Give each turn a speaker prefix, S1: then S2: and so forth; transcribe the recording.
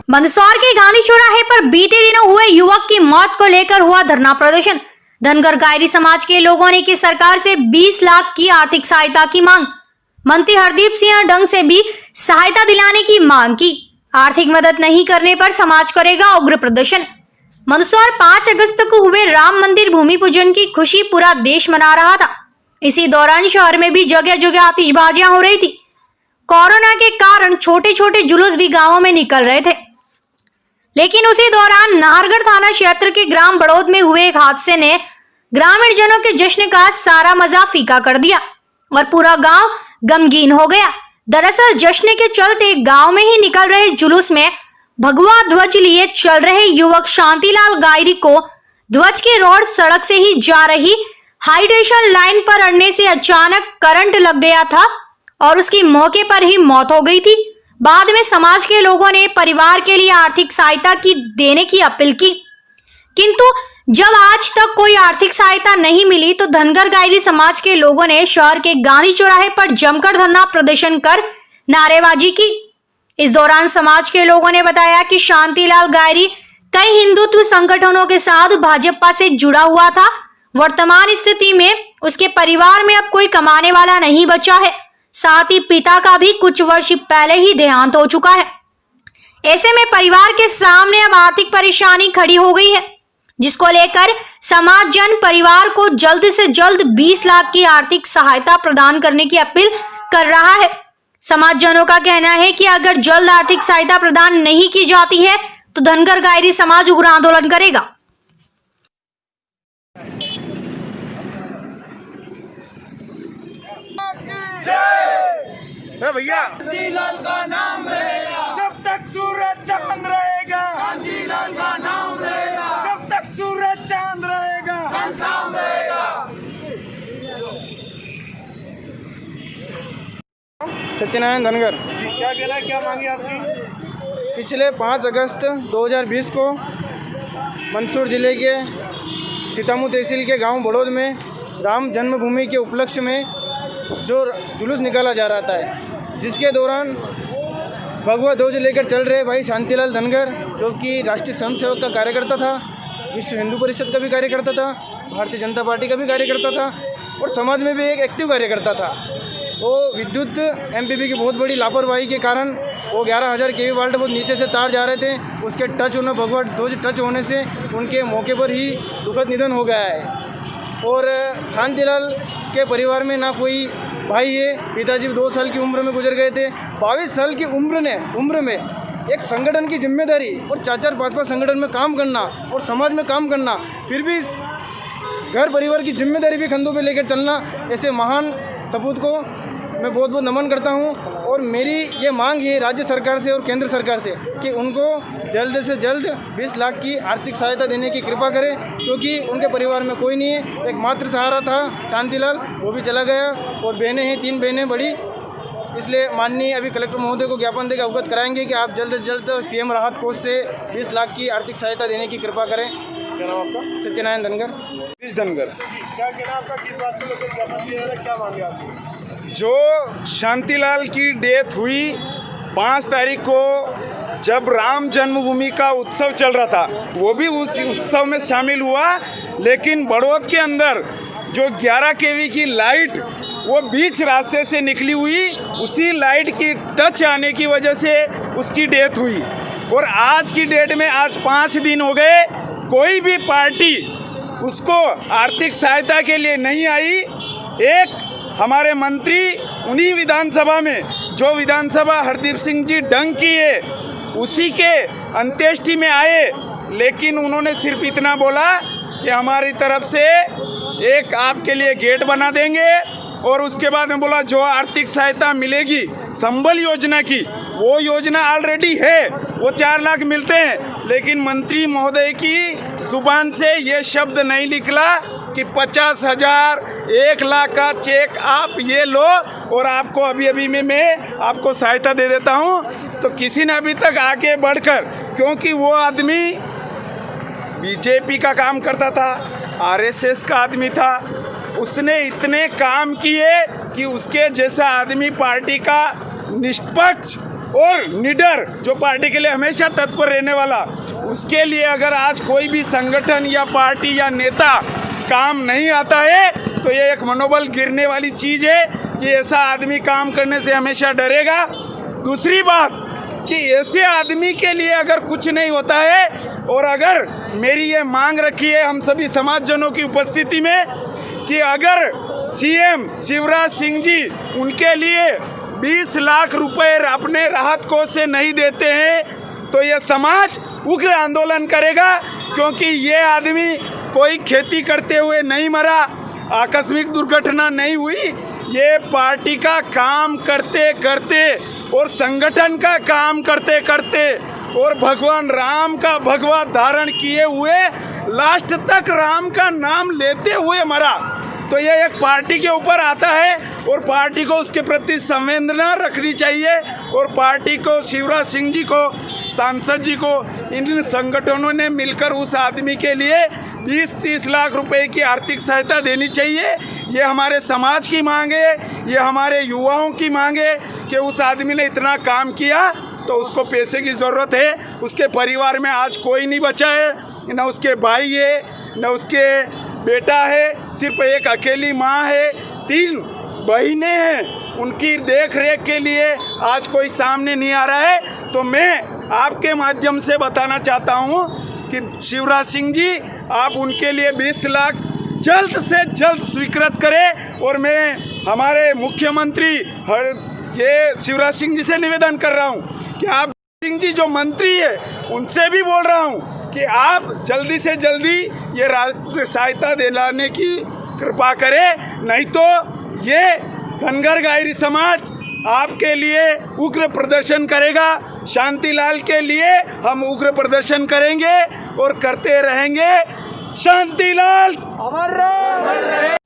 S1: मंदसौर के गांधी चौराहे पर बीते दिनों हुए युवक की मौत को लेकर हुआ धरना प्रदर्शन। धनगर गायरी समाज के लोगों ने की सरकार से 20 लाख की आर्थिक सहायता की मांग। मंत्री हरदीप सिंह डंग से भी सहायता दिलाने की मांग की। आर्थिक मदद नहीं करने पर समाज करेगा उग्र प्रदर्शन। मंदसौर 5 अगस्त को हुए राम मंदिर भूमि पूजन की खुशी पूरा देश मना रहा था। इसी दौरान शहर में भी जगह जगह आतिशबाजियां हो रही थी। कोरोना के कारण छोटे छोटे जुलूस भी गांवों में निकल रहे थे, लेकिन उसी दौरान नाहरगढ़ थाना क्षेत्र के ग्राम बड़ौद में हुए एक हादसे ने ग्रामीण जनों के जश्न का सारा मजा फीका कर दिया और पूरा गांव गमगीन हो गया। दरअसल जश्न के चलते गांव में ही निकल रहे जुलूस में भगवा ध्वज लिए चल रहे युवक शांतिलाल गायरी को ध्वज के रोड सड़क से ही जा रही हाईटेंशन लाइन पर अड़ने से अचानक करंट लग गया था और उसकी मौके पर ही मौत हो गई थी। बाद में समाज के लोगों ने परिवार के लिए आर्थिक सहायता की देने की अपील की, किंतु जब आज तक कोई आर्थिक सहायता नहीं मिली तो धनगर गायरी समाज के लोगों ने शहर के गांधी चौराहे पर जमकर धरना प्रदर्शन कर नारेबाजी की। इस दौरान समाज के लोगों ने बताया कि शांतिलाल गायरी कई हिंदुत्व संगठनों के साथ भाजपा से जुड़ा हुआ था। वर्तमान स्थिति में उसके परिवार में अब कोई कमाने वाला नहीं बचा है। साथ ही पिता का भी कुछ वर्ष पहले ही देहांत हो चुका है। ऐसे में परिवार के सामने अब आर्थिक परेशानी खड़ी हो गई है, जिसको लेकर समाज जन परिवार को जल्द से जल्द 20 लाख की आर्थिक सहायता प्रदान करने की अपील कर रहा है। समाज जनों का कहना है कि अगर जल्द आर्थिक सहायता प्रदान नहीं की जाती है तो धनगर गायरी समाज उग्र आंदोलन करेगा।
S2: भैया शांतिलाल का नाम रहेगा जब तक सूरज चांद रहेगा। शांतिलाल का नाम रहेगा जब तक सूरज चांद रहेगा। नाम रहेगा।
S3: सत्यनारायण धनगर।
S2: क्या कहना है, क्या मांगी आपकी?
S3: पिछले 5 अगस्त 2020 को मंदसौर जिले के सीतामऊ तहसील के गांव बड़ौद में राम जन्मभूमि के उपलक्ष्य में जो जुलूस निकाला जा रहा था, जिसके दौरान भगवा ध्वज लेकर चल रहे भाई शांतिलाल धनगर, जो कि राष्ट्रीय स्वयंसेवक का कार्यकर्ता था, विश्व हिंदू परिषद का भी कार्यकर्ता था, भारतीय जनता पार्टी का भी कार्यकर्ता था और समाज में भी एक एक्टिव कार्यकर्ता था। वो विद्युत एमपीपी की बहुत बड़ी लापरवाही के कारण वो 11,000 केवी वोल्ट बहुत नीचे से तार जा रहे थे, उसके टच होने भगवा ध्वज टच होने से उनके मौके पर ही दुखद निधन हो गया है। और शांतिलाल के परिवार में ना कोई भाई है। पिताजी 2 साल की उम्र में गुजर गए थे। 22 साल की उम्र में एक संगठन की जिम्मेदारी और 4-5 संगठन में काम करना और समाज में काम करना, फिर भी घर परिवार की जिम्मेदारी भी कंधों पे लेकर चलना, ऐसे महान सपूत को मैं बहुत बहुत नमन करता हूं। और मेरी ये मांग है राज्य सरकार से और केंद्र सरकार से कि उनको जल्द से जल्द 20 लाख की आर्थिक सहायता देने की कृपा करें, क्योंकि उनके परिवार में कोई नहीं है। एक मात्र सहारा था शांतिलाल, वो भी चला गया और बहनें हैं, 3 बहनें बड़ी। इसलिए माननीय अभी कलेक्टर महोदय को ज्ञापन देकर अवगत कराएंगे कि आप जल्द से जल्द सीएम राहत कोष से 20 लाख की आर्थिक सहायता देने की कृपा करें। क्या नाम आपका? सत्यनारायण धनगर।
S2: इस धनगर। क्या कहना आपका, किस बात को लेकर ज्ञापन दिया जा रहा है, क्या मांगे आपकी?
S4: जो शांतिलाल की डेथ हुई 5 तारीख को, जब राम जन्मभूमि का उत्सव चल रहा था, वो भी उस उत्सव में शामिल हुआ, लेकिन बड़ौद के अंदर जो 11 केवी की लाइट वो बीच रास्ते से निकली हुई, उसी लाइट की टच आने की वजह से उसकी डेथ हुई। और आज की डेट में आज 5 दिन हो गए, कोई भी पार्टी उसको आर्थिक सहायता के लिए नहीं आई। एक हमारे मंत्री उन्हीं विधानसभा में, जो विधानसभा हरदीप सिंह जी डंग की है, उसी के अंत्येष्टि में आए, लेकिन उन्होंने सिर्फ इतना बोला कि हमारी तरफ से एक आपके लिए गेट बना देंगे। और उसके बाद में बोला जो आर्थिक सहायता मिलेगी संबल योजना की, वो योजना ऑलरेडी है, वो 4 लाख मिलते हैं। लेकिन मंत्री महोदय की जुबान से ये शब्द नहीं निकला कि 50,000 1 लाख का चेक आप ये लो और आपको अभी मैं आपको सहायता दे देता हूँ। तो किसी ने अभी तक आगे बढ़कर, क्योंकि वो आदमी बीजेपी का काम करता था, आरएसएस का आदमी था, उसने इतने काम किए कि उसके जैसा आदमी पार्टी का निष्पक्ष और निडर जो पार्टी के लिए हमेशा तत्पर रहने वाला, उसके लिए अगर आज कोई भी संगठन या पार्टी या नेता काम नहीं आता है तो ये एक मनोबल गिरने वाली चीज़ है कि ऐसा आदमी काम करने से हमेशा डरेगा। दूसरी बात कि ऐसे आदमी के लिए अगर कुछ नहीं होता है, और अगर मेरी ये मांग रखी है हम सभी समाजजनों की उपस्थिति में कि अगर सीएम शिवराज सिंह जी उनके लिए 20 लाख रुपए अपने राहत कोष से नहीं देते हैं तो ये समाज उग्र आंदोलन करेगा, क्योंकि ये आदमी कोई खेती करते हुए नहीं मरा, आकस्मिक दुर्घटना नहीं हुई, ये पार्टी का काम करते करते और संगठन का काम करते करते और भगवान राम का भगवा धारण किए हुए लास्ट तक राम का नाम लेते हुए मरा। तो ये एक पार्टी के ऊपर आता है और पार्टी को उसके प्रति संवेदना रखनी चाहिए, और पार्टी को शिवराज सिंह जी को, सांसद जी को, इन संगठनों ने मिलकर उस आदमी के लिए 20-30 लाख रुपए की आर्थिक सहायता देनी चाहिए। ये हमारे समाज की मांग है, ये हमारे युवाओं की मांग है कि उस आदमी ने इतना काम किया तो उसको पैसे की ज़रूरत है। उसके परिवार में आज कोई नहीं बचा है, न उसके भाई है न उसके बेटा है, सिर्फ एक अकेली माँ है, 3 बहनें हैं, उनकी देख रेख के लिए आज कोई सामने नहीं आ रहा है। तो मैं आपके माध्यम से बताना चाहता हूँ कि शिवराज सिंह जी आप उनके लिए 20 लाख जल्द से जल्द स्वीकृत करें, और मैं हमारे मुख्यमंत्री ये शिवराज सिंह जी से निवेदन कर रहा हूँ कि आप सिंह जी जो मंत्री है उनसे भी बोल रहा हूँ कि आप जल्दी से जल्दी ये राष्ट्रीय सहायता दिलाने की कृपा करें, नहीं तो ये धनगर गायरी समाज आपके लिए उग्र प्रदर्शन करेगा। शांतिलाल के लिए हम उग्र प्रदर्शन करेंगे और करते रहेंगे। शांतिलाल अमर रहे।